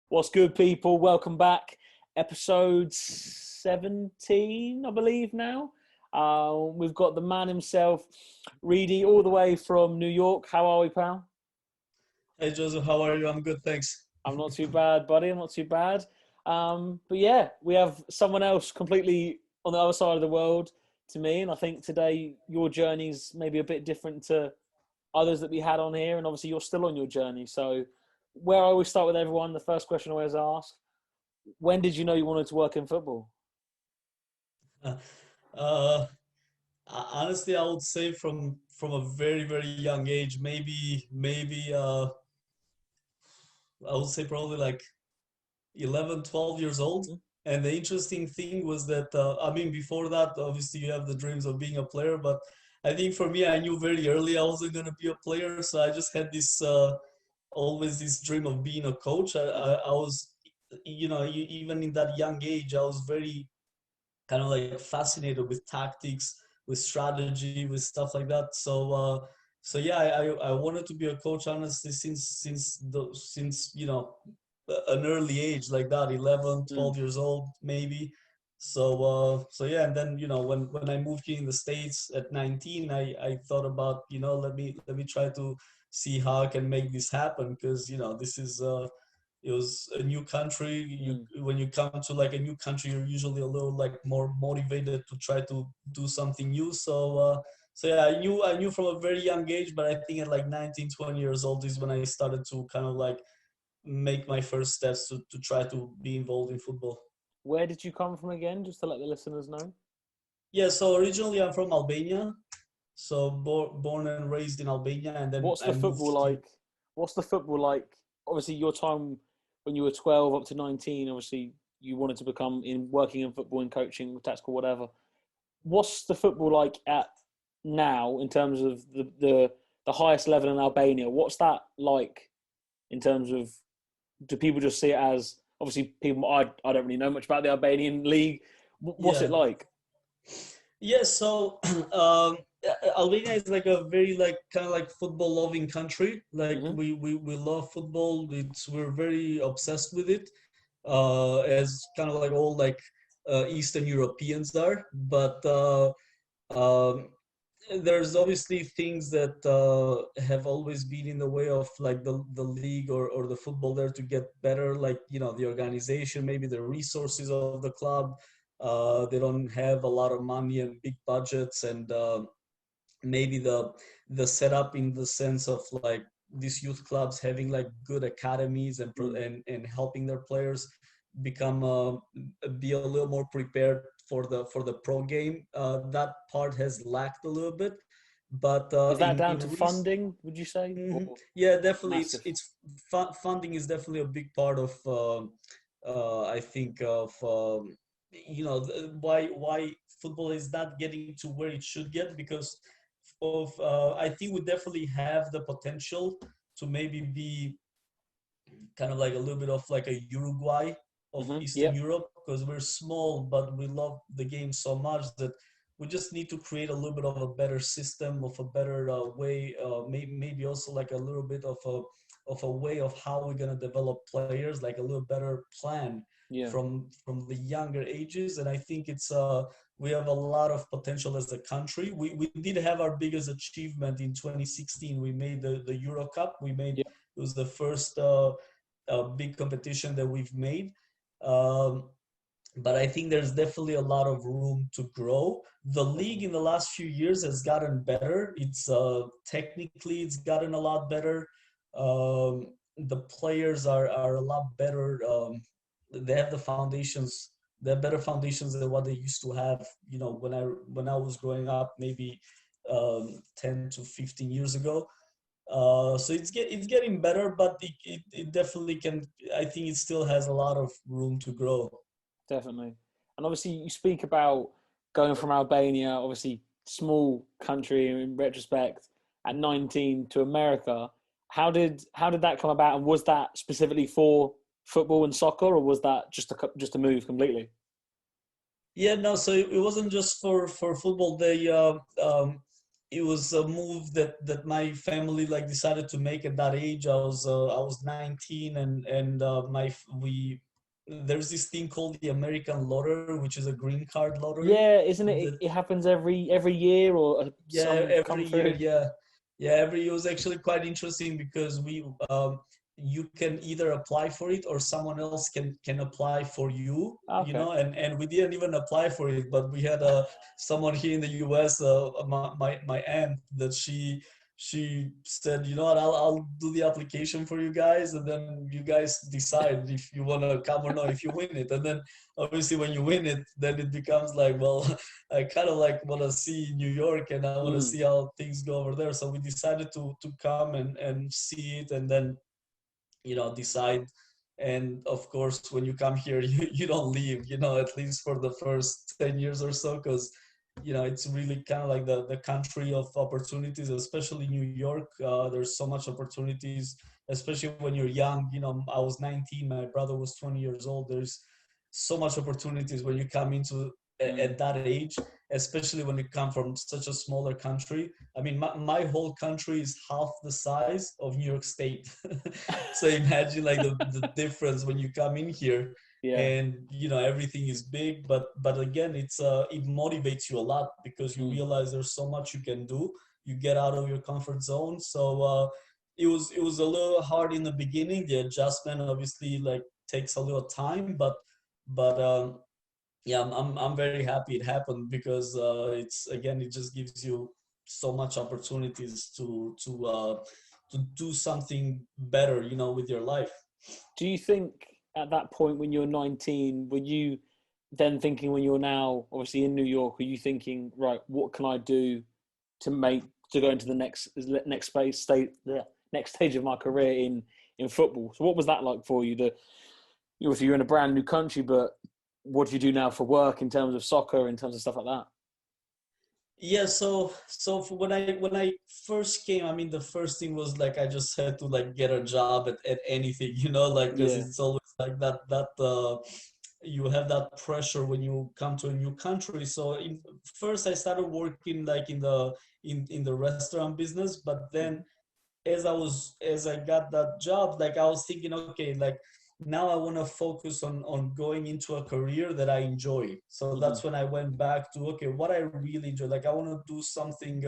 What's good, people? Welcome back. Episode 17, I believe now. We've got the man himself, Ridi, all the way from New York. How are we, pal? Hey Joseph, how are you? I'm good, thanks. I'm not too bad, buddy. I'm not too bad. But yeah, we have someone else completely on the other side of the world to me. And I think today your journey's maybe a bit different to others that we had on here. And obviously you're still on your journey. So where I always start with everyone, the first question I always ask, when did you know you wanted to work in football? Uh, Honestly, I would say from a very young age, maybe I would say probably like 11, 12 years old. Mhm. And the interesting thing was that I mean, before that, obviously you have the dreams of being a player, but I think for me, I knew very early I wasn't gonna be a player, so I just had this always this dream of being a coach. I was, even in that young age, I was very kind of like fascinated with tactics, with strategy, with stuff like that. So yeah, I wanted to be a coach honestly since an early age like that, 11, Mm. 12 years old maybe. So yeah, and then when I moved here in the States at 19, I thought about let me try to see how I can make this happen because this is it was a new country. Mm. When you come to like a new country, you're usually a little like more motivated to try to do something new. So yeah, I knew from a very young age, but I think at like 19, 20 years old is when I started to kind of like make my first steps to try to be involved in football. Where did you come from again, just to let the listeners know? Yeah, so originally I'm from Albania, so born and raised in Albania, and then What's I the football moved here. like? What's the football like? Obviously, your time when you were 12 up to 19, obviously you wanted to become in working in football and coaching, tactical, whatever. What's the football like at now in terms of the highest level in Albania? What's that like in terms of, do people just see it as, obviously people, I don't really know much about the Albanian league. What's it Yeah. like? Yeah, so Albania is like a very like kind of like football loving country. Like Hmm. we love football. We're very obsessed with it, as kind of like all like Eastern Europeans are. But um, there's obviously things that have always been in the way of like the league or the football there to get better, like the organization, maybe the resources of the club. They don't have a lot of money and big budgets, and maybe the setup in the sense of like these youth clubs having like good academies Mm. and helping their players become be a little more prepared for the pro game. That part has lacked a little bit, but Is that down in to recent. funding, would you say? Mhm. Or Yeah, definitely. massive? Funding is definitely a big part of. I think of why football is not getting to where it should get because of I think we definitely have the potential to maybe be kind of like a little bit of like a Uruguay of Hmm. Eastern Yep. Europe because we're small, but we love the game so much that we just need to create a little bit of a better system, of a better way, maybe also like a little bit of a way of how we're gonna develop players, like a little better plan Yeah. from the younger ages. And I think it's we have a lot of potential as a country. We did have our biggest achievement in 2016. We made the Euro Cup. Yep. It was the first big competition that we've made. Um, but I think there's definitely a lot of room to grow. The league Definitely. in the last few years has gotten better. It's technically it's gotten a lot better. The players are a lot better. They have the foundations. They have better foundations than what they used to have. When I was growing up, maybe 10 to 15 years ago. So it's getting better, but it definitely can. I think it still has a lot of room to grow. Definitely. And obviously, you speak about going from Albania, obviously small country in retrospect, at 19 to America. How did that come about? And was that specifically for football and soccer, or was that just a move completely? Yeah, no. So it wasn't just for football. it was a move that my family like decided to make at that age. I was 19, and we there's this thing called the American lottery, which is a green card lottery. Yeah, isn't it? That It happens every year or Yeah, some come every year. through. Yeah, every year was actually quite interesting because you can either apply for it or someone else can apply for you. You Okay. know, and we didn't even apply for it, but we had someone here in the U.S. My aunt, that she said, you know what, I'll do the application for you guys, and then you guys decide if you want to come or not if you win it. And then obviously when you win it, then it becomes like, well, I kind of like want to see New York, and I want to Mm. see how things go over there. So we decided to come and see it, and then decide. And of course, when you come here, you don't leave. At least for the first 10 years or so, because it's really kind of like the country of opportunities, especially New York. There's so much opportunities, especially when you're young. I was 19, my brother was 20 years old. There's so much opportunities when you come into Mm. at that age, especially when you come from such a smaller country. I mean, my whole country is half the size of New York State. So imagine like the difference when you come in here, Yeah. and everything is big, but again, it motivates you a lot because you Mm. realize there's so much you can do. You get out of your comfort zone. So it was a little hard in the beginning. The adjustment obviously like takes a little time, but yeah, I'm very happy it happened because it just gives you so much opportunities to do something better, with your life. Do you think at that point when you were 19, were you then thinking when you're now obviously in New York, were you thinking, right, what can I do to go into the next stage of my career in football? So what was that like for you? Obviously you're in a brand new country, but what do you do now for work in terms of soccer, in terms of stuff like that? Yeah, so when I first came, I mean, the first thing was like I just had to like get a job at anything, like because Yeah. it's always like that you have that pressure when you come to a new country. So first I started working like in the restaurant business, but then as I got that job, like I was thinking, okay, like now I want to focus on going into a career that I enjoy. So Mm-hmm. that's when I went back to, okay, what I really enjoy. Like I want to do something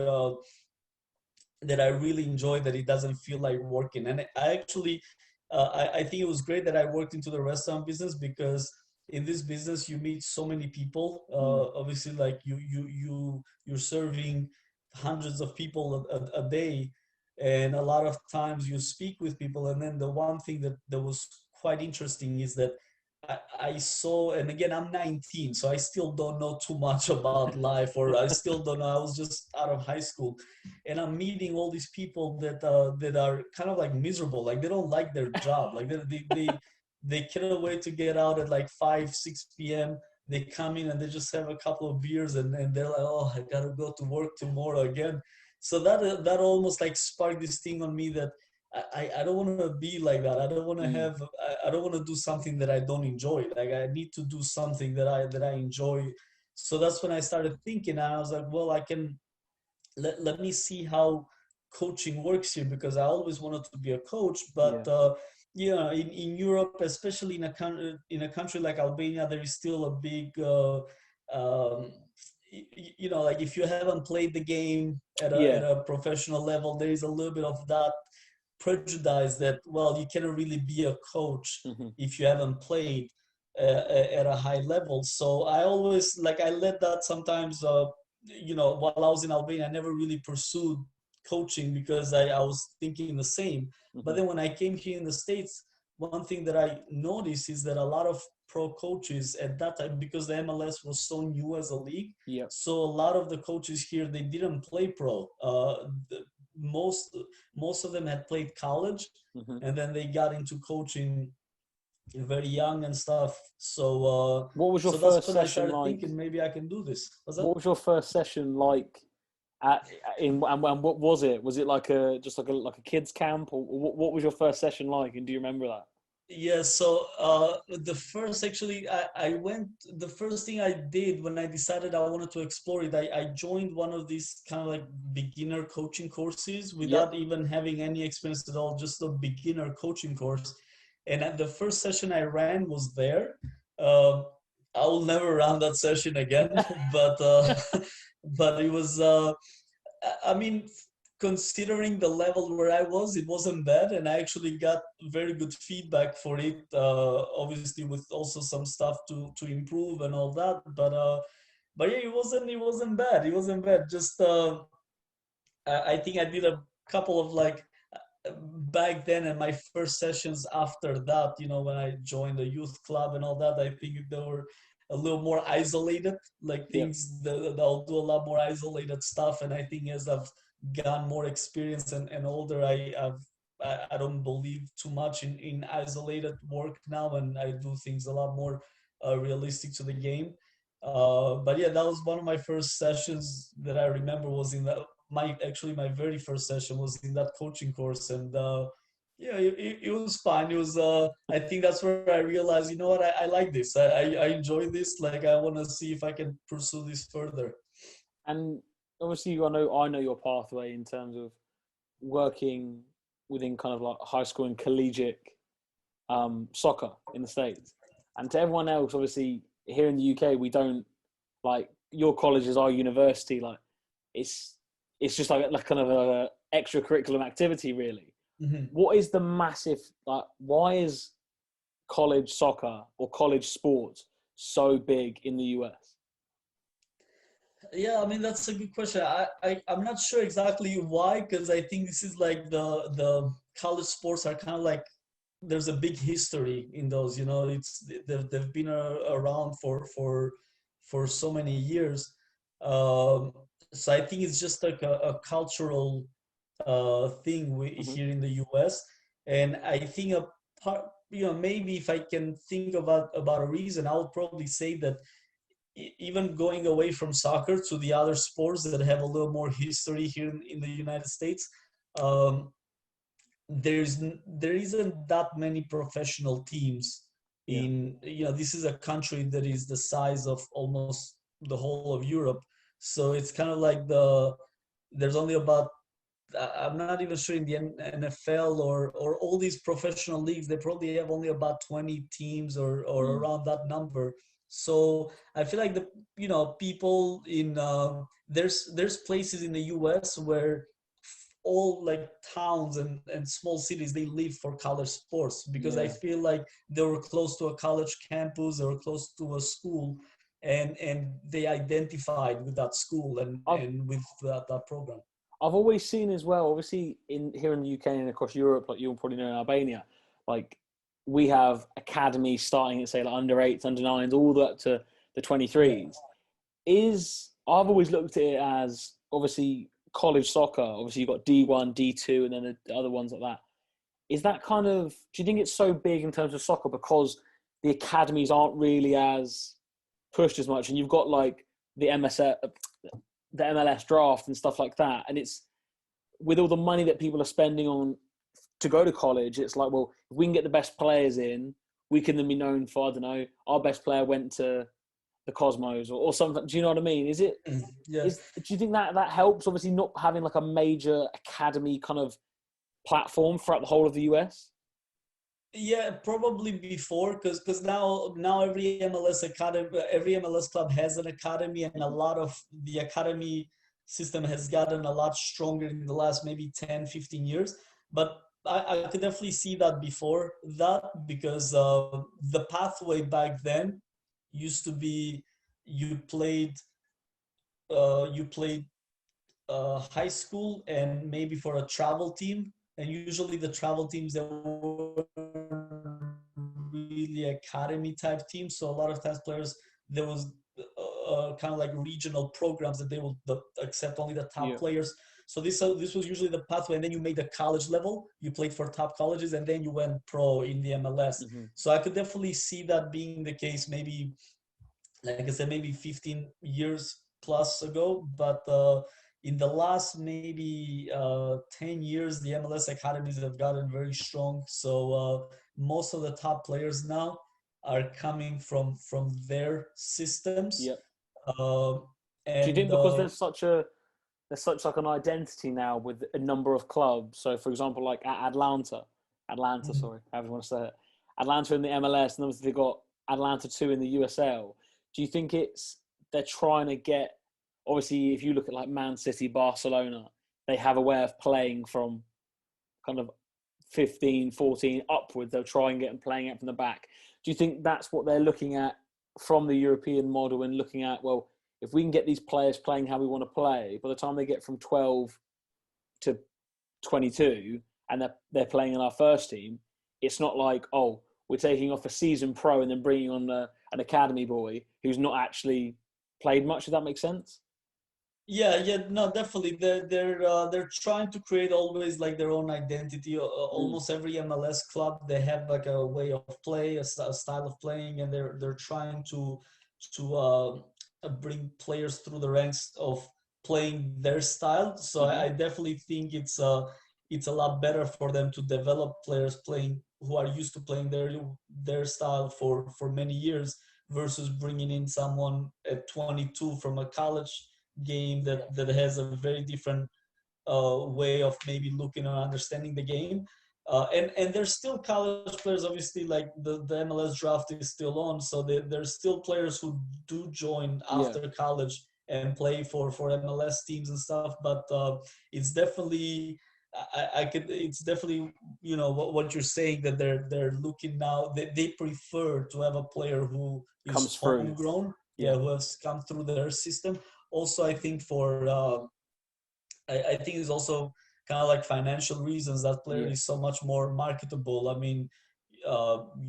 that I really enjoy, that it doesn't feel like working. And I actually, I think it was great that I worked into the restaurant business, because in this business you meet so many people. Mm. Obviously, like you're serving hundreds of people a day, and a lot of times you speak with people. And then the one thing that was quite interesting is that I saw, and again, I'm 19, so I still don't know too much about life, or I still don't know. I was just out of high school, and I'm meeting all these people that are kind of like miserable, like they don't like their job, like they cannot wait to get out at like 5 6 p.m. They come in and they just have a couple of beers, and they're like, oh, I gotta go to work tomorrow again. So that almost like sparked this thing on me that I don't want to be like that. I don't want to Mm. have. I don't want to do something that I don't enjoy. Like I need to do something that I enjoy. So that's when I started thinking, and I was like, well, I can let me see how coaching works here, because I always wanted to be a coach. Yeah. But in Europe, especially in a country like Albania, there is still a big um, like if you haven't played the game at a, Yeah. at a professional level, there is a little bit of that prejudice that, well, you cannot really be a coach Mm-hmm. if you haven't played at a high level. So I always like I let that sometimes while I was in Albania, I never really pursued coaching because I was thinking the same. But Mm-hmm. then when I came here in the States, one thing that I noticed is that a lot of pro coaches at that time, because the MLS was so new as a league, Yeah. so a lot of the coaches here, they didn't play pro. Most most of them had played college, Mm-hmm. and then they got into coaching very young and stuff. What was your So that's first when I session started like? thinking maybe I can do this. What's that? What was your first session like? And what was it? Was it like a just like a kids camp, or what was your first session like? And do you remember that? Yeah, so the first actually I went the first thing I did when I decided I wanted to explore it, I joined one of these kind of like beginner coaching courses Yep. without even having any experience at all, just a beginner coaching course. And at the first session I ran was there. Uh, I will never run that session again, but but it was I mean, considering the level where I was, it wasn't bad, and I actually got very good feedback for it. Obviously, with also some stuff to improve and all that. But yeah, it wasn't bad. It wasn't bad. Just I think I did a couple of like back then and my first sessions after that, when I joined the youth club and all that, I think they were a little more isolated, like Yep. things that I'll do a lot more isolated stuff. And I think as I've gotten more experience and older, I don't believe too much in isolated work now, and I do things a lot more realistic to the game. But yeah, that was one of my first sessions that I remember was in that my very first session was in that coaching course, and yeah, it was fun. It was I think that's where I realized, you know what, I like this. I enjoy this. Like I want to see if I can pursue this further. And obviously, I know your pathway in terms of working within kind of like high school and collegiate soccer in the States. And to everyone else, obviously, here in the UK, we don't like your college is our university. Like it's it's just like kind of a extracurricular activity, really. Mhm. What is the massive like? Why is college soccer or college sports so big in the US? Yeah, I mean that's a good question. I'm not sure exactly why, because I think this is like the college sports are kind of like there's a big history in those. They've been around for so many years. Um, so I think it's just like a cultural thing Mm-hmm. here in the US, and I think a part, maybe if I can think about a reason, I would probably say that even going away from soccer to the other sports that have a little more history here in the United States, um, there isn't that many professional teams Yeah. in, this is a country that is the size of almost the whole of Europe. So it's kind of like there's only about, I'm not even sure in the NFL or all these professional leagues, they probably have only about 20 teams or Mm. around that number. So I feel like people in there's places in the US where all like towns and small cities, they live for college sports, because I Yeah. feel like they were close to a college campus or close to a school, and they identified with that school I've and with that program. I've always seen as well, obviously in here in the UK and across Europe, like you'll probably know in Albania, like we have academies starting at say like under eights, under nines, all the way up to the Yeah. 23s. I've always looked at it as obviously college soccer. Obviously you've got D1, D2, and then the other ones like that. Is that kind of? Do you think it's so big in terms of soccer because the academies aren't really as pushed as much, and you've got like the the MLS draft and stuff like that, and it's with all the money that people are spending on to go to college, it's like, well, if we can get the best players in, we can then be known for, I don't know, our best player went to the Cosmos or something. Do you know what I mean? Yeah. Do you think that helps? Obviously, not having like a major academy kind of platform throughout the whole of the US. Yeah, probably before, because now every MLS club has an academy, and a lot of the academy system has gotten a lot stronger in the last maybe 10, 15 years. But I could definitely see that before that, because the pathway back then used to be you played high school and maybe for a travel team, and usually the travel teams that were really academy type teams. So a lot of times players, there was kind of like regional programs that they will accept only the top Yeah. players. So this was usually the pathway, and then you made the college level. You played for top colleges, and then you went pro in the MLS. Mm-hmm. So I could definitely see that being the case. Maybe, like I said, maybe 15 years plus ago, but in the last maybe 10 years, the MLS academies have gotten very strong. So most of the top players now are coming from their systems. Yeah. Uh, Do you and think because there's such like an identity now with a number of clubs? So, for example, like at Atlanta, Mhm. sorry, however you want to say it, Atlanta in the MLS, and obviously they've got Atlanta 2 in the USL. Do you think they're trying to get? Obviously, if you look at like Man City, Barcelona, they have a way of playing from kind of 15, 14 upwards. They'll try and get them playing out from the back. Do you think that's what they're looking at from the European model and looking at, well, if we can get these players playing how we want to play, by the time they get from 12 to 22 and they're playing in our first team, it's not like, oh, we're taking off a seasoned pro and then bringing on an academy boy who's not actually played much. Does that make sense? Yeah, yeah, no, definitely. They're trying to create always like their own identity. Mm. Almost every MLS club they have like a way of play, a style of playing, and they're trying to bring players through the ranks of playing their style. So Mm-hmm. I definitely think it's a lot better for them to develop players playing who are used to playing their style for many years versus bringing in someone at 22 from a college game Yeah. that has a very different way of maybe looking or understanding the game. And there's still college players, obviously, like the MLS draft is still on, so there's still players who do join Yeah. after college and play for MLS teams and stuff. But it's definitely I could it's definitely what you're saying, that they're looking now, they prefer to have a player who is Comes through. homegrown, yeah, Yeah. who has come through their system. Also, I think I think it's also kind of like financial reasons that player Yeah. is so much more marketable. I mean,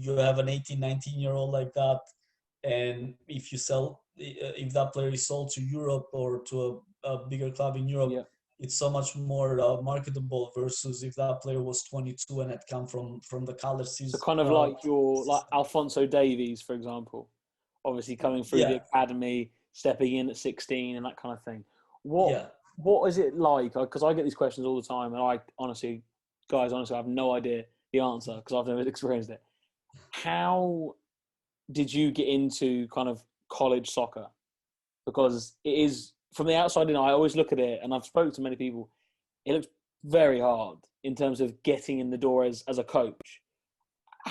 you have an 18, 19-year-old like that, and if that player is sold to Europe or to a bigger club in Europe, Yeah. it's so much more marketable versus if that player was 22 and had come from the college So season. kind of like your like Alfonso Davies, for example, obviously coming through the Yeah, academy, stepping in at 16 and that kind of thing. What yeah. what is it like? Because I get these questions all the time, and I honestly, guys, honestly, I have no idea the answer because I've never experienced it. How did you get into kind of college soccer? Because it is from the outside in, I always look at it, and I've spoken to many people. It looks very hard in terms of getting in the door as a coach.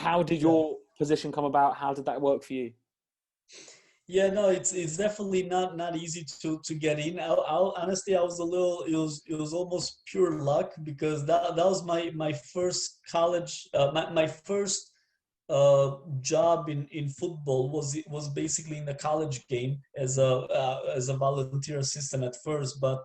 How did Yeah. your position come about? How did that work for you? Yeah, no, it's definitely not easy to get in. Honestly, I was a little. It was almost pure luck because that was my first college. My first job in football was basically in the college game as a volunteer assistant at first, but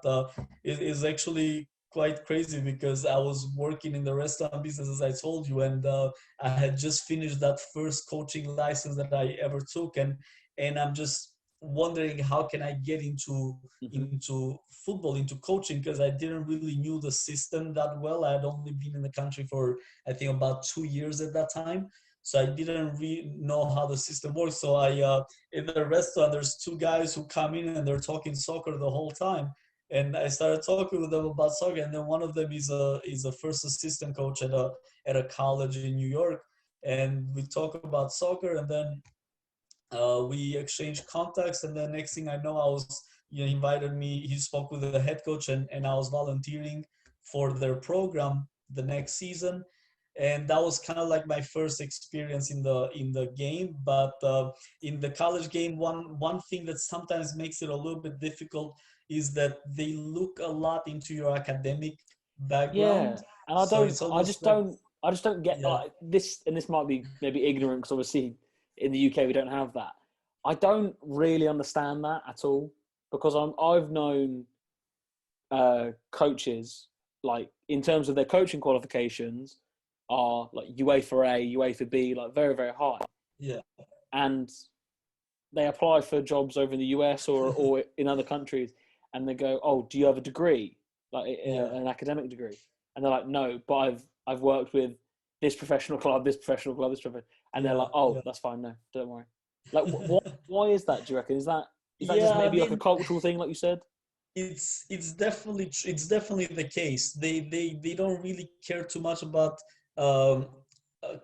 it is actually quite crazy because I was working in the restaurant business, as I told you, and I had just finished that first coaching license that I ever took, and I'm just wondering how can I get Mm-hmm. into football, into coaching, because I didn't really knew the system that well. I had only been in the country for I think about 2 years at that time, so I didn't really know how the system works. So in the restaurant, there's two guys who come in and they're talking soccer the whole time, and I started talking with them about soccer. And then one of them is a first assistant coach at a college in New York, and we talk about soccer, and then we exchanged contacts. And then next thing I know, he invited me. He spoke with the head coach, and I was volunteering for their program the next season, and that was kind of like my first experience in the game. But in the college game, one thing that sometimes makes it a little bit difficult is that they look a lot into your academic Yeah, background. and So it's almost like, I just don't get yeah, this. And this might be maybe ignorant because obviously in the UK we don't have that. I don't really understand that at all because I've known coaches like in terms of their coaching qualifications are like UEFA A, UEFA B, like very very high, yeah, and they apply for jobs over in the US or in other countries, and they go, "Oh, do you have a degree, like yeah, an academic degree?" And they're like, "No, but I've worked with this professional club, this professional club, this professional," and they're yeah, like, "Oh, yeah. that's fine, no, don't worry." Like, why is that? Do you reckon is that just Yeah, I maybe like a mean, cultural thing, like you said? it's definitely the case. They don't really care too much about um,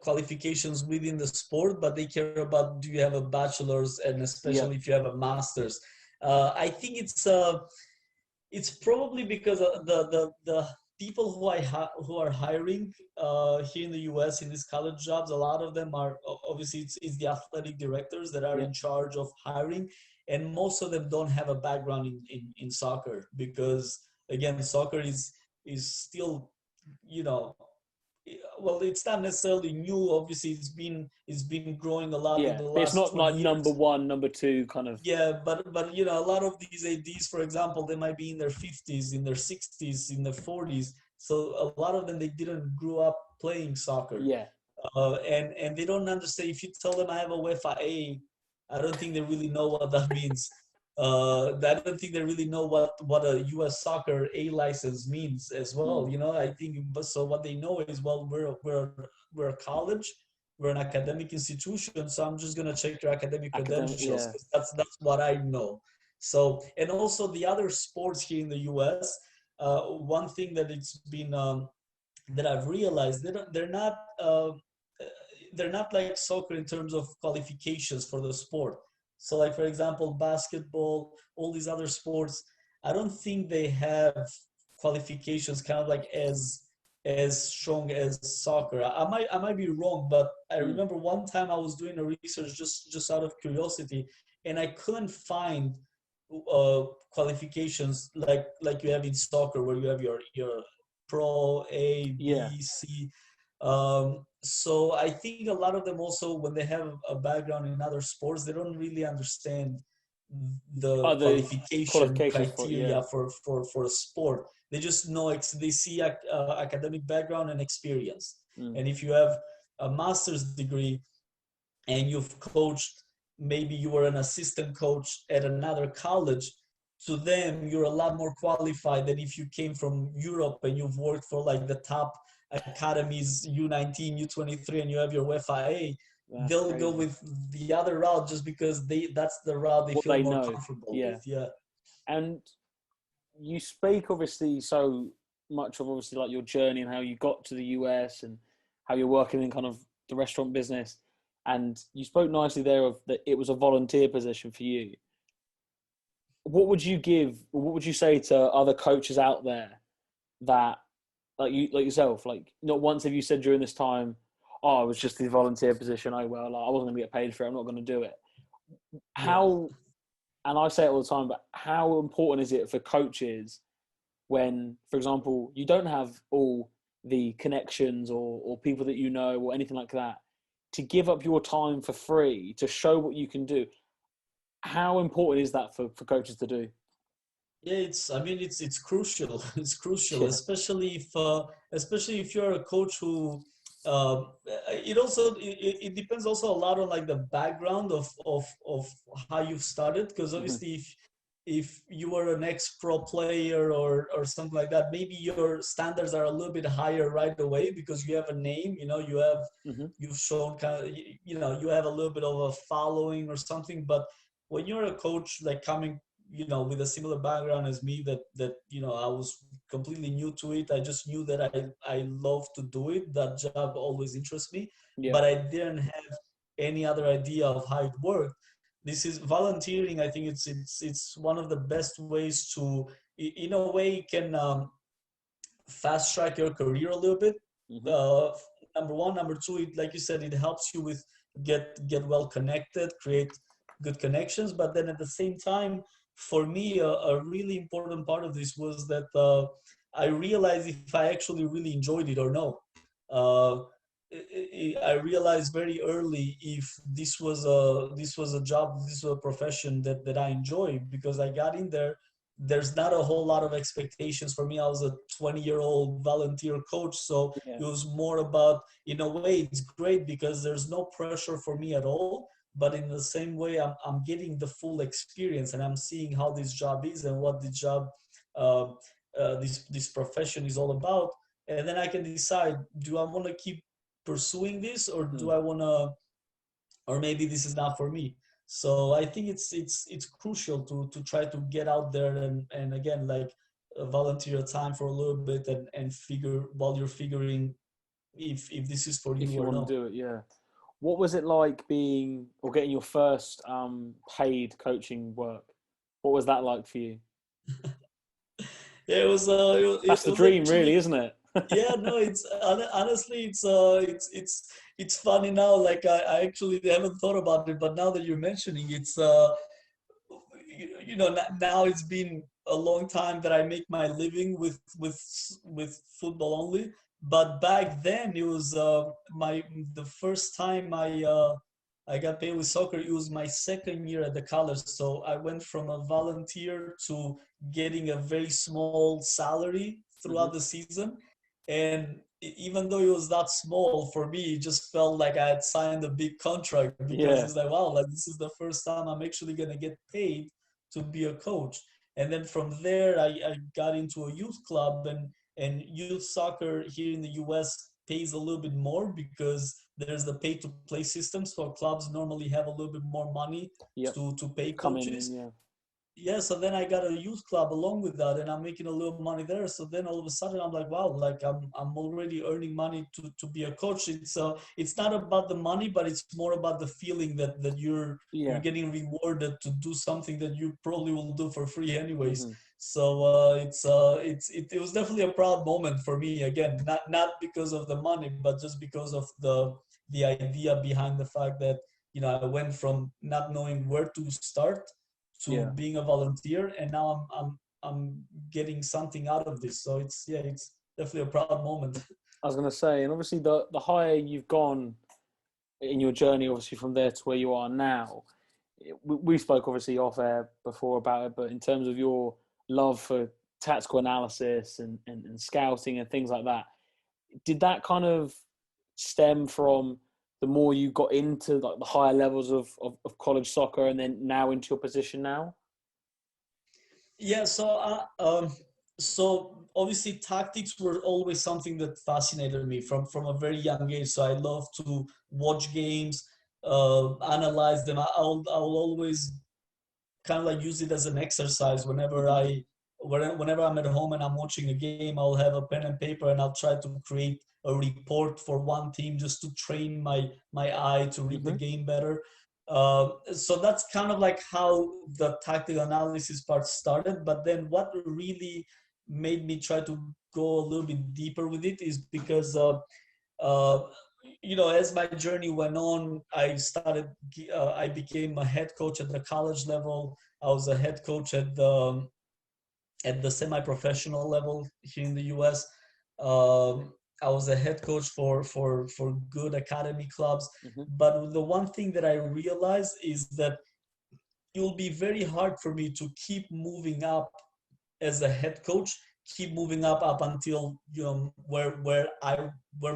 qualifications within the sport, but they care about, do you have a bachelor's, and Yeah, especially if you have a master's. I think it's probably because the people who are hiring here in the US in these college jobs, a lot of them are obviously it's the athletic directors that are yeah, in charge of hiring, and most of them don't have a background in soccer, because again, soccer is still, you know, well, it's not necessarily new. Obviously, it's been growing a lot in yeah. the But it's last not 20 like number years. one, number two kind of. Yeah, but you know, a lot of these ADs, for example, they might be in their 50s, in their 60s, in their 40s. So a lot of them, they didn't grow up playing soccer, Yeah, and they don't understand. If you tell them I have a UEFA A, I don't think they really know what that means. I don't think they really know what a US soccer A license means as well. mm. You know, I think, but so what they know is, well, we're a college, we're an academic institution, so I'm just gonna check your academic Academic. credentials, Yeah, because that's what I know. So, and also the other sports here in the US, one thing that it's been that I've realized, they're not like soccer in terms of qualifications for the sport. So, like for example, basketball, all these other sports, I don't think they have qualifications kind of like as strong as soccer. I might be wrong, but I mm. remember one time I was doing a research just out of curiosity, and I couldn't find qualifications like you have in soccer, where you have your pro A, Yeah. B, C. So I think a lot of them also, when they have a background in other sports, they don't really understand the Oh, the qualification qualifications for it. Yeah. criteria for a sport. They just know they see academic background and experience. Mm. And if you have a master's degree and you've coached, maybe you were an assistant coach at another college, to them you're a lot more qualified than if you came from Europe and you've worked for like the top academies, U19, U23, and you have your UEFA A. That's They'll go crazy. with the other route just because that's the route they What feel they more know. comfortable Yeah. with. Yeah. And you speak obviously so much of obviously like your journey and how you got to the US and how you're working in kind of the restaurant business. And you spoke nicely there of that it was a volunteer position for you. What would you give, or what would you say to other coaches out there that like yourself, like not once have you said during this time, oh, it was just the volunteer position. Oh well, like, I wasn't going to get paid for it. I'm not going to do it. Yeah. How, and I say it all the time, but how important is it for coaches when, for example, you don't have all the connections or people that you know or anything like that, to give up your time for free to show what you can do? How important is that for coaches to do? Yeah, it's crucial. It's crucial, Yeah. especially if you're a coach who it depends also a lot on like the background of how you've started, because Hmm. obviously if you were an ex-pro player or something like that, maybe your standards are a little bit higher right away because you have a name, you know, Hmm. you've shown kind of, you know, you have a little bit of a following or something. But when you're a coach, like coming, you know, with a similar background as me, that you know, I was completely new to it. I just knew that I love to do it. That job always interests me, Yeah. but I didn't have any other idea of how it worked. This is volunteering. I think it's one of the best ways to, in a way, can fast track your career a little bit. Hmm. Uh, Number one, number two, like you said, it helps you with get well connected, create good connections. But then at the same time, for me, a really important part of this was that I realized if I actually really enjoyed it or no. Uh, I realized very early if this was a job, this was a profession that I enjoy, because I got in there. There's not a whole lot of expectations for me. I was a 20-year-old volunteer coach, so Yeah. it was more about, in a way, it's great because there's no pressure for me at all. But in the same way, I'm getting the full experience, and I'm seeing how this job is and what the job, uh, this profession is all about. And then I can decide: do I want to keep pursuing this, or do Mm. I want to, or maybe this is not for me. So I think it's crucial to try to get out there and again, like volunteer time for a little bit and figure while you're figuring if this is for If you you or want to no. do it, yeah. What was it like being or getting your first paid coaching work? What was that like for you? Yeah, That's it the was dream, actually, really, isn't it? yeah, no, it's honestly it's funny now. Like I actually haven't thought about it, but now that you're mentioning, it's now it's been a long time that I make my living with football only. But back then it was my the first time I got paid with soccer. It was my second year at the college, so I went from a volunteer to getting a very small salary Hmm. throughout the season. And even though it was that small for me, it just felt like I had signed a big contract because Yeah, it's like, wow, like this is the first time I'm actually gonna get paid to be a coach. And then from there, I got into a youth club, and youth soccer here in the US pays a little bit more because there's the pay to play system. So clubs normally have a little bit more money yep. to pay Coming in, coaches. yeah. Yeah, so then I got a youth club along with that, and I'm making a little money there. So then all of a sudden I'm like, wow, like I'm already earning money to be a coach. It's not about the money, but it's more about the feeling that you're Yeah. getting rewarded to do something that you probably will do for free anyways. Hmm. So it was definitely a proud moment for me. Again, not because of the money, but just because of the idea behind the fact that I went from not knowing where to start to Yeah. being a volunteer, and now I'm getting something out of this. So it's definitely a proud moment. I was going to say, and obviously the higher you've gone in your journey, obviously from there to where you are now, we spoke obviously off air before about it, but in terms of your love for tactical analysis and scouting and things like that, did that kind of stem from the more you got into like the higher levels of college soccer and then now into your position now? Yeah, so obviously tactics were always something that fascinated me from a very young age. So I love to watch games, analyze them. I'll always kind of like use it as an exercise Mm-hmm. whenever I'm at home and I'm watching a game. I'll have a pen and paper and I'll try to create a report for one team just to train my eye to read the Mm-hmm. game better. So that's kind of like how the tactical analysis part started. But then what really made me try to go a little bit deeper with it is because uh, as my journey went on, I became a head coach at the college level. I was a head coach at the semi-professional level here in the US. I was a head coach for good academy clubs. Mm-hmm. But the one thing that I realized is that it will be very hard for me to keep moving up as a head coach, keep moving up until where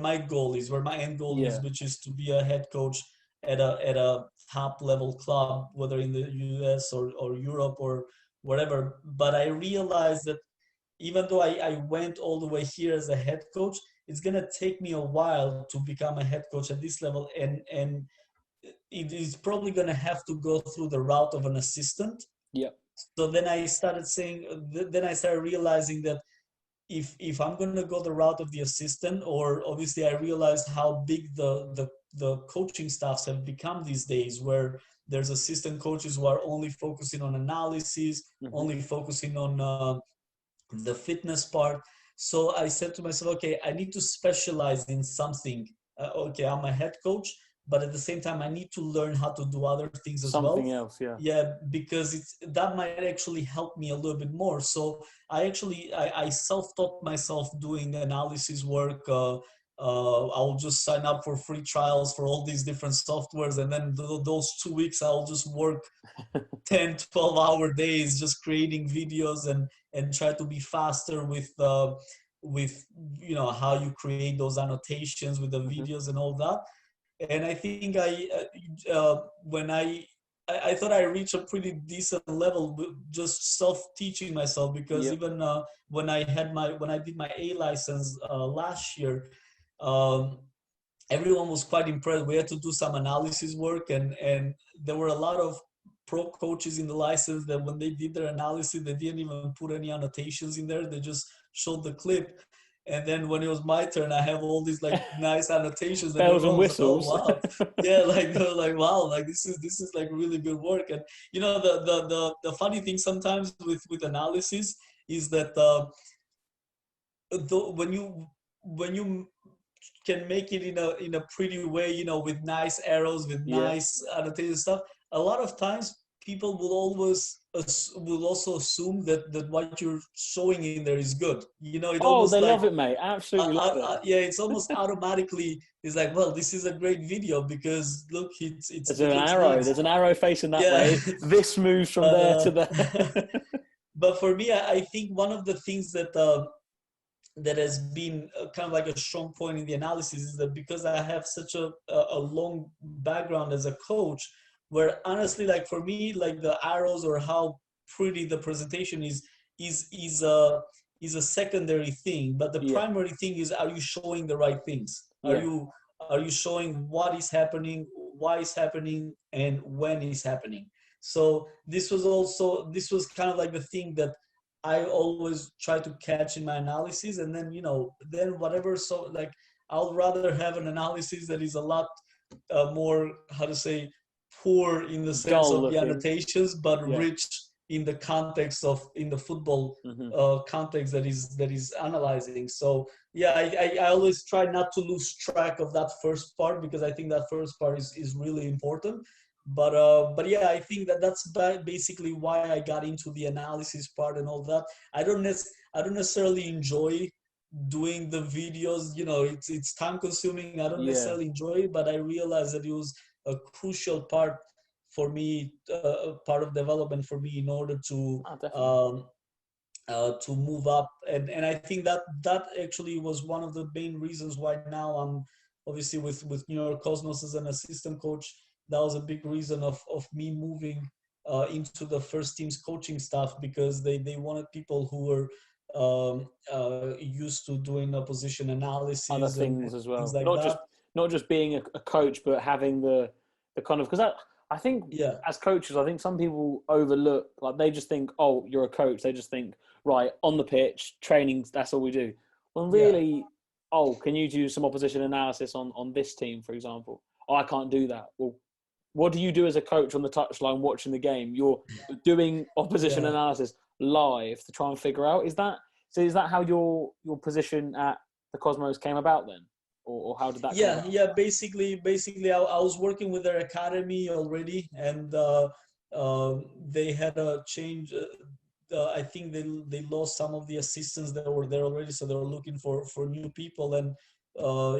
my goal is, where my end goal is, Yeah. which is to be a head coach at a top level club, whether in the US or Europe or whatever. But I realized that even though I went all the way here as a head coach, it's gonna take me a while to become a head coach at this level, and it is probably gonna have to go through the route of an assistant. Yep. So then I started saying, then I started realizing that if I'm going to go the route of the assistant, or obviously I realized how big the coaching staffs have become these days, where there's assistant coaches who are only focusing on analysis, Mm-hmm. only focusing on the fitness part. So I said to myself, okay, I need to specialize in something. Okay, I'm a head coach, but at the same time, I need to learn how to do other things as well. Something else, yeah. Yeah, because that might actually help me a little bit more. So I self-taught myself doing analysis work. I'll just sign up for free trials for all these different softwares, and then those 2 weeks I'll just work 10, 12-hour days just creating videos and try to be faster with how you create those annotations with the Mm-hmm. videos and all that. And I think when I thought I reached a pretty decent level with just self-teaching myself, because Yep. even when I did my A license last year, um, everyone was quite impressed. We had to do some analysis work, and there were a lot of pro coaches in the license that when they did their analysis, they didn't even put any annotations in there. They just showed the clip. And then when it was my turn, I have all these like nice annotations, and Bells and everyone was like, "Oh whistles. wow, yeah!" Like they were like, "Wow, like this is like really good work." And you know, the funny thing sometimes with analysis is that when you can make it in a pretty way, you know, with nice arrows, with Yeah. nice annotated stuff. A lot of times, people will always will also assume that what you're showing in there is good. You know, it Oh, almost they like love it, mate. Absolutely love it. yeah, it's almost automatically is like, well, this is a great video because look, There's it an looks arrow. nice. There's an arrow facing that Yeah, way. This moves from but there to there. but for me, I think one of the things that has been kind of like a strong point in the analysis is that because I have such a long background as a coach, where honestly, like for me, like the arrows or how pretty the presentation is is a is a secondary thing, but the Yeah. primary thing is, are you showing the right things? Yeah. Are you showing what is happening, why is happening, and when is happening? So this was kind of like the thing that I always try to catch in my analysis, and then then whatever. So like, I'll rather have an analysis that is a lot more, how to say, poor in the sense Dull of the looking. annotations, but Yeah. rich in the context of in the football Hmm. context that is analyzing. So yeah, I always try not to lose track of that first part, because I think that first part is really important. But yeah, I think that's basically why I got into the analysis part and all that. I don't necessarily enjoy doing the videos. You know, it's time consuming. I don't Yeah. necessarily enjoy it, but I realized that it was a crucial part for me, part of development for me, in order Oh, definitely. to move up. And I think that actually was one of the main reasons why now I'm obviously with New York Cosmos as an assistant coach. That was a big reason of me moving into the first team's coaching staff, because they wanted people who were used to doing a position Other analysis and things as things well. like that. Not just being a coach, but having the kind of, because that, I think Yeah, as coaches, I think some people overlook, like they just think, oh, you're a coach. They just think, right, on the pitch, training, that's all we do. When yeah, really, oh, can you do some opposition analysis on this team, for example? Oh, I can't do that. Well, what do you do as a coach on the touchline watching the game? You're doing opposition yeah. analysis live to try and figure out, is that how your position at the Cosmos came about then? Or how did that come Yeah, about? yeah. Basically, I was working with their academy already, and they had a change. I think they lost some of the assistants that were there already, so they were looking for new people. And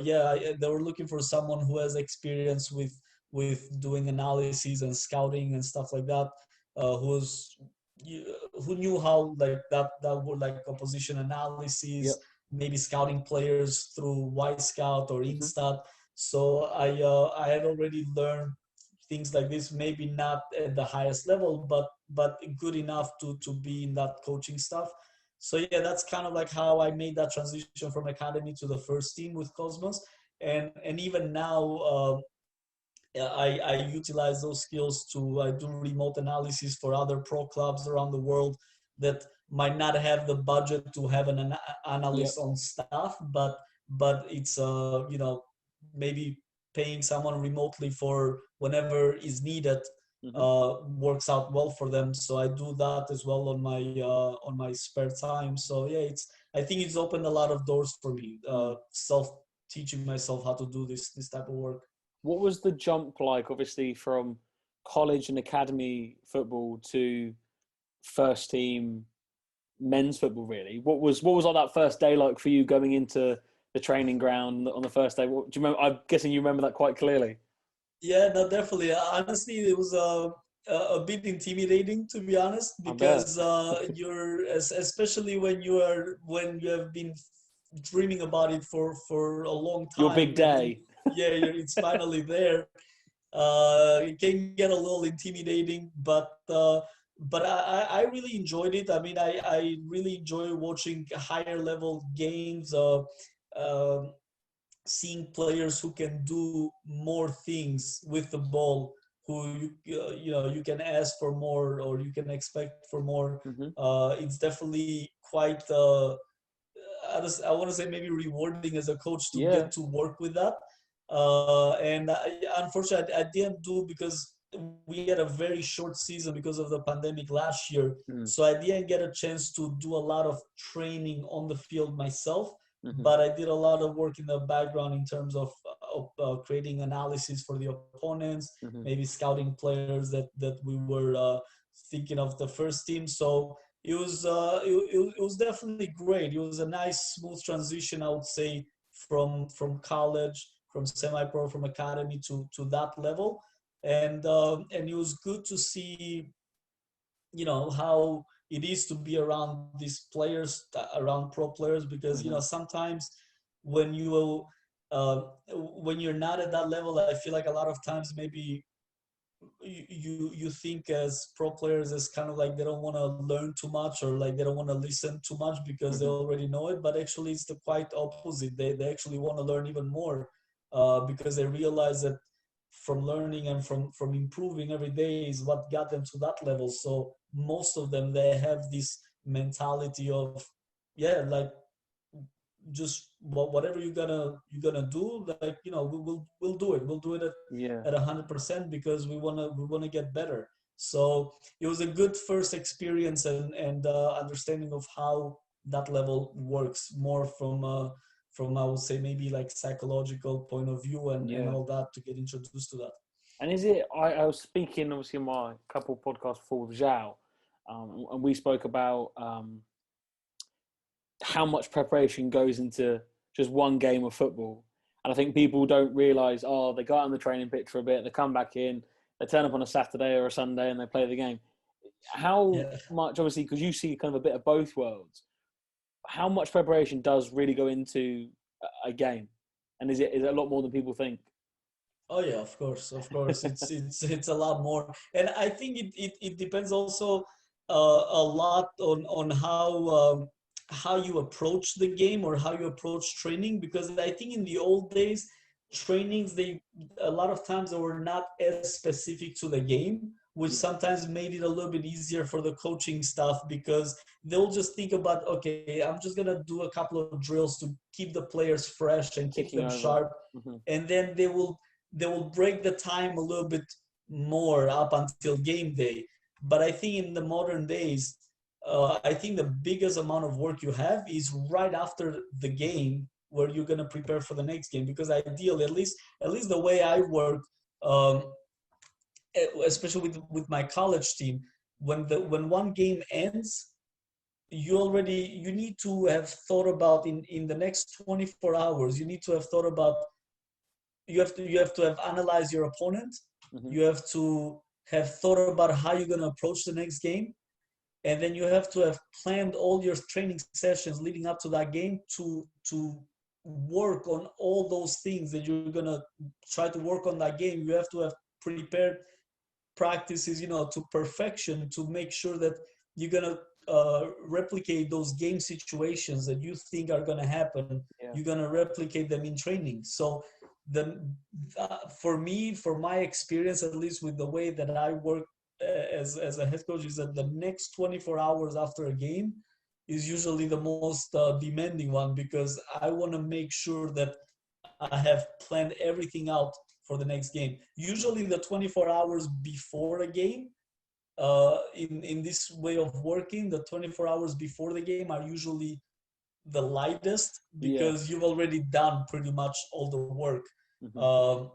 yeah, they were looking for someone who has experience with doing analysis and scouting and stuff like that. Who's who knew how like that would like composition analysis, Yep. maybe scouting players through White Scout or Hmm. Instat. So I had already learned things like this, maybe not at the highest level, but good enough to be in that coaching stuff. So yeah, that's kind of like how I made that transition from academy to the first team with Cosmos. And even now, I utilize those skills to I do remote analysis for other pro clubs around the world that might not have the budget to have an analyst Yep. on staff, but it's maybe paying someone remotely for whenever is needed Hmm. works out well for them. So I do that as well on my spare time. So yeah, it's I think it's opened a lot of doors for me. Mm. Self teaching myself how to do this type of work. What was the jump like, obviously, from college and academy football to first team men's football, really? What was like that first day like for you going into the training ground on the first day? Do you remember? I'm guessing you remember that quite clearly. Yeah, no, definitely. Honestly, it was a bit intimidating, to be honest, I bet. because especially when you have been dreaming about it for a long Your time, big and then day. yeah, it's finally there. It can get a little intimidating, but I really enjoyed it. I mean, I really enjoy watching higher level games. Um seeing players who can do more things with the ball, who you can ask for more or you can expect for more. Hmm. It's definitely quite I want to say maybe rewarding as a coach to Yeah. get to work with that. And unfortunately, I didn't do because we had a very short season because of the pandemic last year. Mm-hmm. So I didn't get a chance to do a lot of training on the field myself. Mm-hmm. But I did a lot of work in the background in terms of creating analysis for the opponents, Mm-hmm. maybe scouting players that we were thinking of the first team. So it was definitely great. It was a nice smooth transition, I would say, from college, from semi-pro, from academy to that level, and it was good to see, how it is to be around these players, around pro players, because Mm-hmm. sometimes when you when you're not at that level, I feel like a lot of times maybe you think as pro players as kind of like they don't want to learn too much, or like they don't want to listen too much because they Mm-hmm. already know it, but actually it's the quite opposite. They actually want to learn even more, because they realize that from learning and from improving every day is what got them to that level. So most of them, they have this mentality of, yeah, like, just whatever you're gonna do, like, we'll do it. We'll do it Yeah. at 100% because we wanna get better. So it was a good first experience, and understanding of how that level works more from, I would say, maybe like psychological point of view, and Yeah. all that, to get introduced to that. And is it? I was speaking obviously in my couple podcasts before with Zhao, and we spoke about how much preparation goes into just one game of football. And I think people don't realise, oh, they go out on the training pitch for a bit, they come back in, they turn up on a Saturday or a Sunday and they play the game. How Yeah. much, obviously, because you see kind of a bit of both worlds, how much preparation does really go into a game? And is it a lot more than people think? Oh yeah, of course, it's a lot more, and I think it depends also a lot on how you approach the game or how you approach training, because I think in the old days, trainings, they a lot of times they were not as specific to the game, which Yeah. sometimes made it a little bit easier for the coaching staff, because they'll just think about, okay, I'm just gonna do a couple of drills to keep the players fresh and keep Ticking them over. sharp, Hmm. and then they will break the time a little bit more up until game day. But I think in the modern days, I think the biggest amount of work you have is right after the game, where you're gonna prepare for the next game. Because ideally, at least the way I work, um, especially with my college team, when one game ends, you need to have thought about, in the next 24 hours, you need to have thought about, you have to have analyzed your opponent. Hmm. You have to have thought about how you're going to approach the next game, and then you have to have planned all your training sessions leading up to that game to work on all those things that you're going to try to work on that game. You have to have prepared practices, to perfection, to make sure that you're gonna replicate those game situations that you think are gonna happen. Yeah. You're gonna replicate them in training. So the for me, for my experience, at least with the way that I work as a head coach, is that the next 24 hours after a game is usually the most demanding one, because I want to make sure that I have planned everything out for the next game. Usually, the 24 hours before a game, in this way of working, the 24 hours before the game are usually the lightest, Yeah. because you've already done pretty much all the work. Hmm. Um,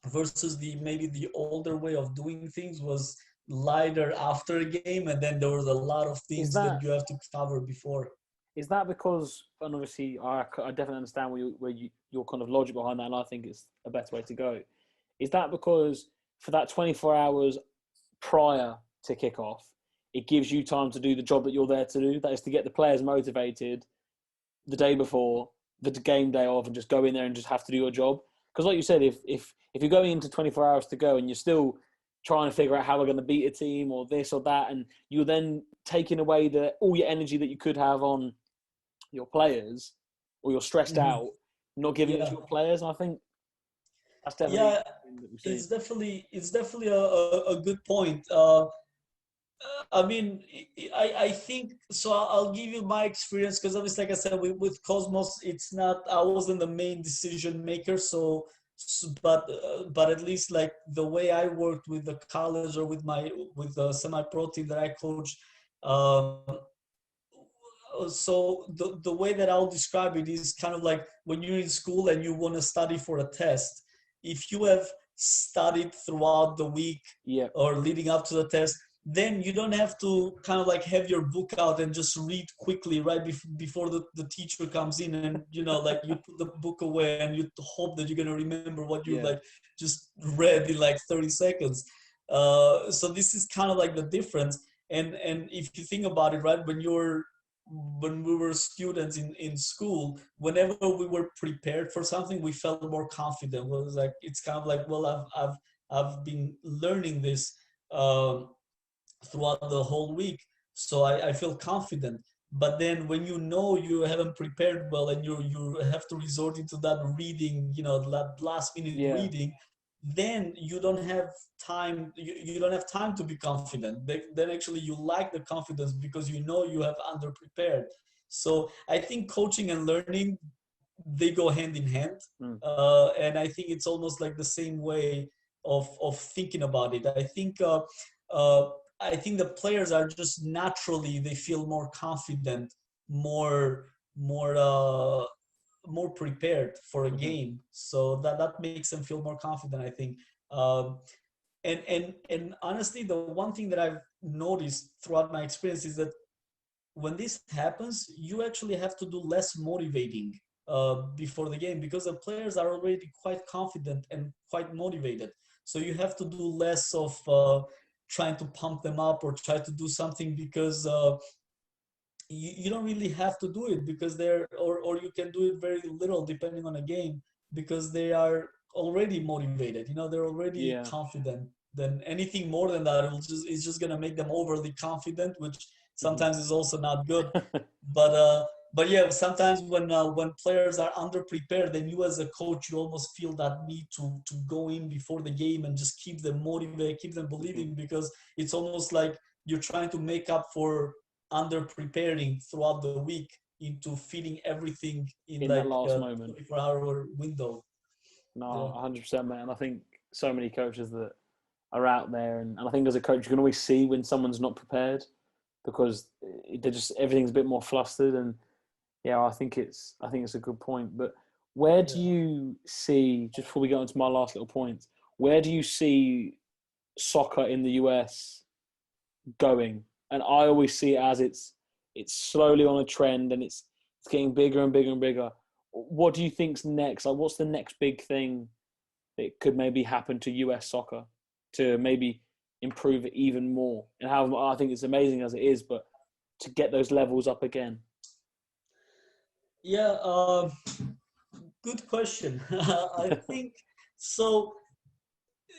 Versus maybe the older way of doing things was lighter after a game, and then there was a lot of Is things that that you have to cover before. Is that because, and obviously, I definitely understand your kind of logic behind that, and I think it's a better way to go. Is that because for that 24 hours prior to kick off, it gives you time to do the job that you're there to do? That is to get the players motivated the day before, the game day of, and just go in there and just have to do your job. Because, like you said, if you're going into 24 hours to go and you're still trying to figure out how we're going to beat a team or this or that, and you're then taking away all your energy that you could have on your players, or you're stressed Mhm. out, not giving it to Yeah, your players. And I think that's definitely yeah. something that we've seen. It's definitely a good point. I mean, I think so. I'll give you my experience because obviously, like I said, with Cosmos, it's not. I wasn't the main decision maker, but at least like the way I worked with the college or with the semi-pro team that I coached. Um, so the way that I'll describe it is kind of like when you're in school and you want to study for a test. If you have studied throughout the week Yeah, or leading up to the test, then you don't have to kind of like have your book out and just read quickly right before the teacher comes in, and like you put the book away and you hope that you're going to remember what you yeah, like just read in like 30 seconds. So this is kind of like the difference. And if you think about it, right, when we were students in school, whenever we were prepared for something, we felt more confident. It was like it's kind of like, well, I've been learning this um, throughout the whole week, so I feel confident. But then when you haven't prepared well and you have to resort into that reading, that last minute yeah. reading, then you don't have time. You don't have time to be confident. Then actually you lack the confidence because you have under prepared. So I think coaching and learning, they go hand in hand, Mm. and I think it's almost like the same way of thinking about it. Uh, I think the players are just naturally, they feel more confident, more more uh, more prepared for a Hmm. game, so that makes them feel more confident, I think. um, and honestly, the one thing that I've noticed throughout my experience is that when this happens, you actually have to do less motivating before the game, because the players are already quite confident and quite motivated. So you have to do less of trying to pump them up or try to do something, because you don't really have to do it, because or you can do it very little depending on a game, because they are already motivated, they're already Yeah. confident. Then anything more than that, it's just going to make them overly confident, which Hmm. sometimes is also not good. But yeah, sometimes when players are underprepared, then you as a coach, you almost feel that need to go in before the game and just keep them motivated, keep them Hmm. believing, because it's almost like you're trying to make up for under preparing throughout the week into fitting everything in In that like last a moment. 24-hour window. No, Yeah. 100%, man. I think so many coaches that are out there, and I think as a coach, you can always see when someone's not prepared because they're just everything's a bit more flustered. And yeah, I think it's a good point. But where do Yeah. you see, just before we get on to my last little point, where do you see soccer in the US going? And I always see it as it's slowly on a trend, and it's getting bigger and bigger and bigger. What do you think's next? Like, what's the next big thing that could maybe happen to US soccer to maybe improve it even more? And how I think it's amazing as it is, but to get those levels up again. Yeah, good question. I think so.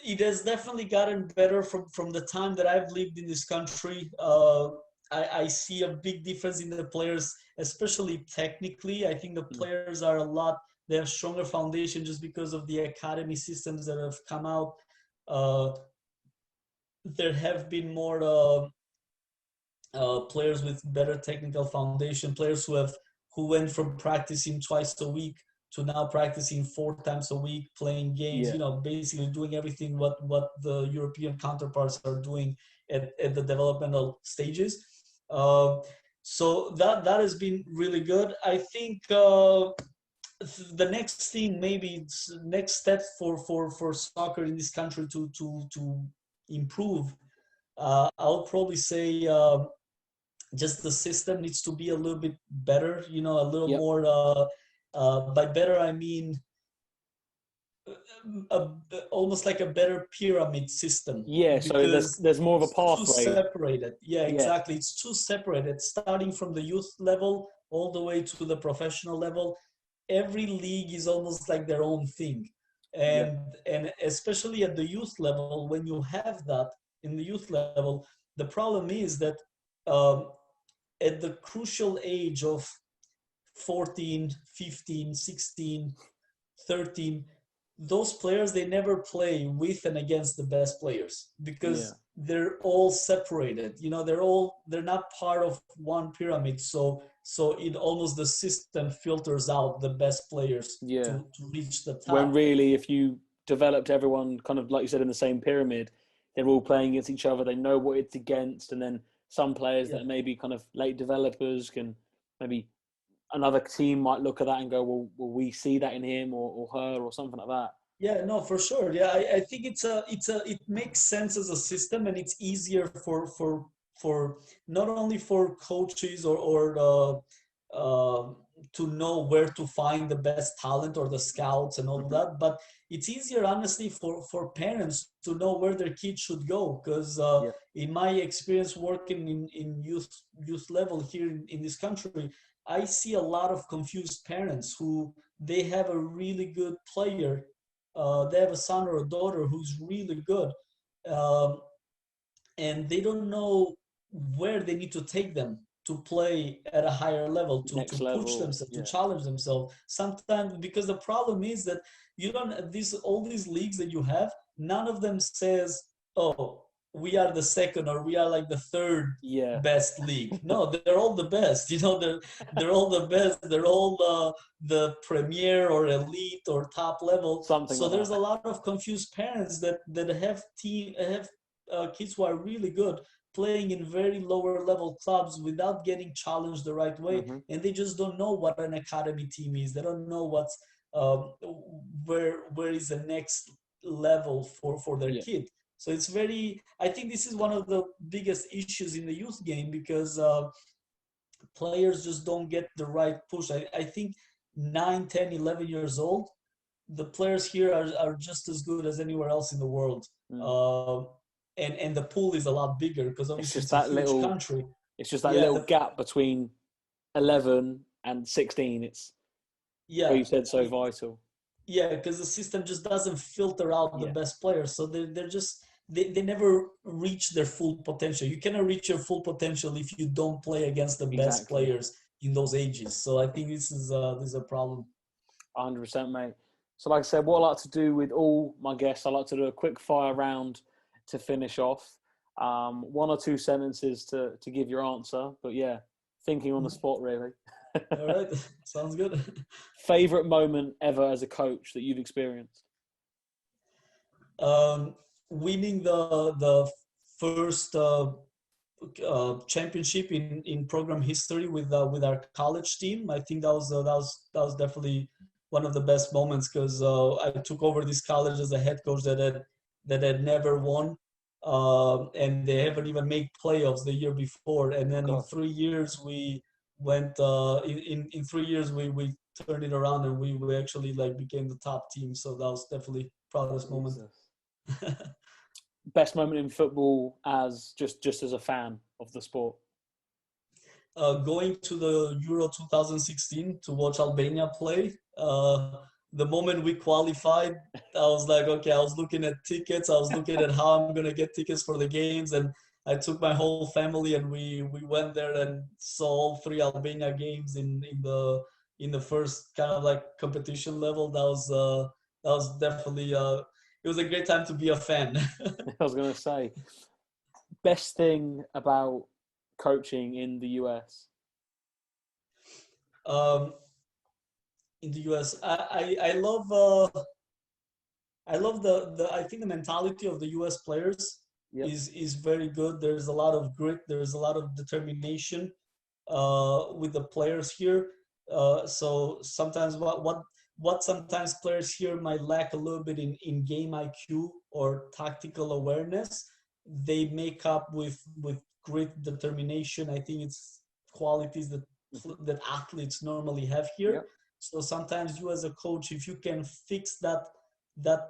It has definitely gotten better from the time that I've lived in this country. I see a big difference in the players, especially technically. I think the Mm. players are a lot. They have stronger foundation just because of the academy systems that have come out. Uh, there have been more players with better technical foundation, players who went from practicing twice a week to now practicing 4 times a week, playing games. Yeah, Basically doing everything what the European counterparts are doing at the developmental stages. Uh, so that has been really good. I think the next thing, maybe next step for soccer in this country to improve. I'll probably say. Just the system needs to be a little bit better, a little yep, more. By better, I mean a, almost like a better pyramid system, yeah. So there's because there's more of a it's too pathway. separated. Yeah, Yeah, exactly. It's too separated, starting from the youth level all the way to the professional level. Every league is almost like their own thing, yeah, and especially at the youth level, when you have that in the youth level, the problem is that um, at the crucial age of 14, 15, 16, 13, those players, they never play with and against the best players Yeah. because they're all separated. They're not part of one pyramid. So it almost, the system filters out the best players Yeah. to reach the When top. really, if you developed everyone kind of like you said in the same pyramid, they're all playing against each other. They know what it's against, and then some players Yeah. that may be kind of late developers can maybe another team might look at that and go, well, will we see that in him or her or something like that? Yeah, no, for sure. Yeah, I think it makes sense as a system, and it's easier for not only for coaches or to know where to find the best talent or the scouts and all of Mm-hmm. that, but it's easier, honestly, for parents to know where their kids should go. Because Yeah. in my experience working in youth level here in this country, I see a lot of confused parents who they have a really good player, they have a son or a daughter who's really good, um, and they don't know where they need to take them to play at a higher level, to Next push level. themselves, to Yeah. challenge themselves. Sometimes, because the problem is that you don't, these all these leagues that you have, none of them says, oh, we are the second or we are like the third Yeah. best league. No, they're all the best. They're all the best. They're all the premier or elite or top level. Something So like there's that. a lot of confused parents that have kids who are really good playing in very lower level clubs without getting challenged the right way, Mm-hmm. and they just don't know what an academy team is. They don't know what's where is the next level for their Yeah. kid. So it's very, I think this is one of the biggest issues in the youth game, because players just don't get the right push. I think 9, 10, 11 years old, the players here are just as good as anywhere else in the world. Mm. Um, and the pool is a lot bigger because It's obviously just it's a that huge little. country. It's just that Yeah, little gap between 11 and 16. It's where yeah, you said so vital. yeah, because the system just doesn't filter out the Yeah. best players, so they're just they never reach their full potential. You cannot reach your full potential if you don't play against the best Exactly. players in those ages. So I think this is a problem. 100%, mate. So, like I said, what I like to do with all my guests, I like to do a quick fire round to finish off. One or two sentences to give your answer. But yeah, thinking on the spot, really. All right, sounds good. Favorite moment ever as a coach that you've experienced? um, Winning the first championship in program history with our college team. I think that was definitely one of the best moments, because I took over this college as a head coach that had never won, and they haven't even made playoffs the year before. And then in God, 3 years we went in 3 years we turned it around, and we actually like became the top team. So that was definitely proudest moment. Jesus. Best moment in football as just as a fan of the sport. Going to the Euro 2016 to watch Albania play. The moment we qualified, I was like, okay, I was looking at tickets. I was looking at how I'm gonna get tickets for the games, and I took my whole family, and we went there and saw all three Albania games in the first kind of like competition level. That was definitely it was a great time to be a fan. I was going to say, best thing about coaching in the US. um, in the US, I love the I think the mentality of the US players Yep. is very good. There's a lot of grit, there's a lot of determination with the players here. So sometimes what sometimes players here might lack a little bit in game IQ or tactical awareness, they make up with grit, determination. I think it's qualities that athletes normally have here. Yep. So sometimes you as a coach, if you can fix that that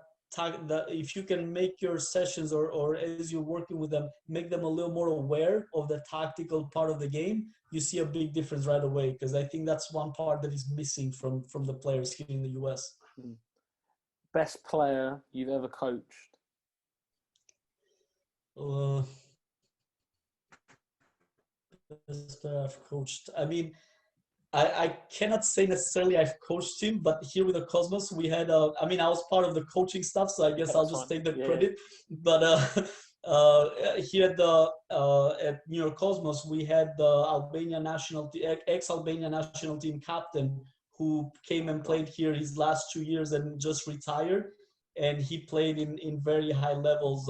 if you can make your sessions or as you're working with them, make them a little more aware of the tactical part of the game, you see a big difference right away. Because I think that's one part that is missing from the players here in the US. Best player you've ever coached? Best player I've coached. I mean, I cannot say necessarily I've coached him, but here with the Cosmos, we had, I mean, I was part of the coaching stuff, so I Okay, guess I'll that's just fine. take the Yeah, yeah. credit. But here at New York Cosmos, we had the Albania national, ex-Albania national team captain who came and God. played here his last 2 years and just retired. And he played in very high levels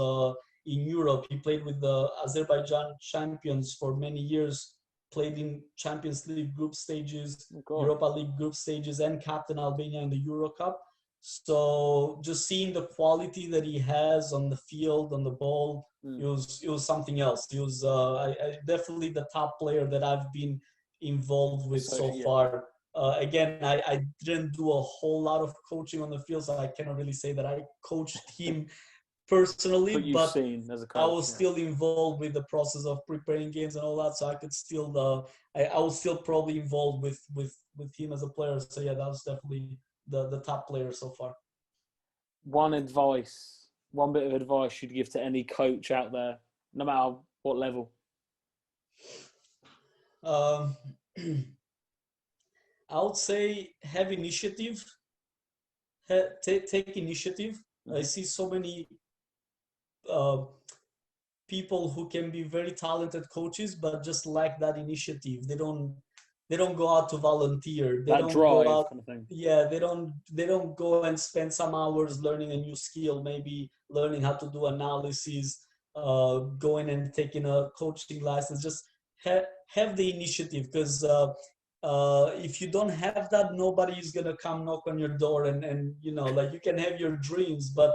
in Europe. He played with the Azerbaijan champions for many years, played in Champions League group stages, Oh, God. Europa League group stages, and captain Albania in the Euro Cup. So just seeing the quality that he has on the field, on the ball, Mm. it was something else. He was definitely the top player that I've been involved with so Yeah. far. Again, I didn't do a whole lot of coaching on the field, so I cannot really say that I coached him personally, But you've but seen as a I coach, was yeah. still involved with the process of preparing games and all that, so I could still I was still probably involved with him as a player. So yeah, that was definitely the top player so far. One bit of advice you'd give to any coach out there, no matter what level. Um, I would say have initiative, take initiative. I Mm-hmm. see so many uh, people who can be very talented coaches but just lack that initiative. They don't go out to volunteer. They That don't go drive out. kind of thing. Yeah, they don't go and spend some hours learning a new skill, maybe learning how to do analysis, going and taking a coaching license. Just have the initiative, because if you don't have that, nobody is gonna come knock on your door, and like, you can have your dreams, but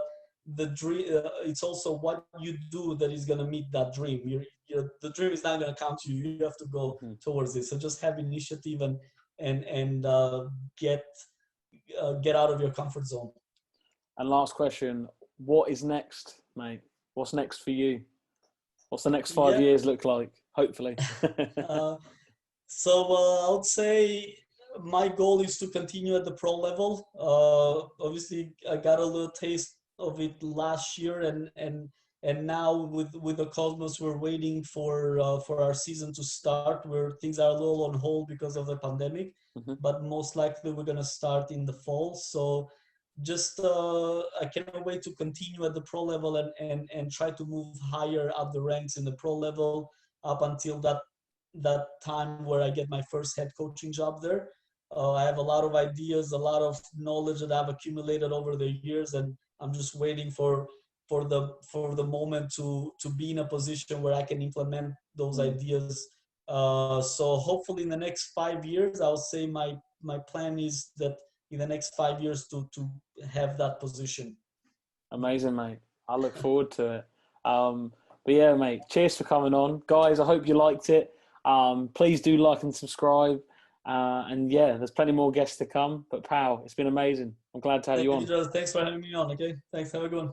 the dream, it's also what you do that is going to meet that dream. The dream is not going to come to you. You have to go Mm-hmm. towards it. So just have initiative and get get out of your comfort zone. And last question, what is next, mate? What's next for you? What's the next 5 Yeah. years look like? Hopefully. uh, so I would say my goal is to continue at the pro level. Obviously, I got a little taste of it last year, and now with the Cosmos, we're waiting for our season to start. Where things are a little on hold because of the pandemic, Mm-hmm. but most likely we're gonna start in the fall. So just I cannot wait to continue at the pro level and try to move higher up the ranks in the pro level up until that time where I get my first head coaching job there. I have a lot of ideas, a lot of knowledge that I've accumulated over the years, and I'm just waiting for the moment to be in a position where I can implement those ideas. So hopefully in the next 5 years, I'll say my plan is that in the next 5 years to have that position. Amazing, mate. I look forward to it. But yeah, mate, cheers for coming on. Guys, I hope you liked it. Please do like and subscribe. And yeah, there's plenty more guests to come. But pal, it's been amazing. I'm glad to have you Thank you, on. Joe. Thanks for having me on. Okay, thanks. Have a good one.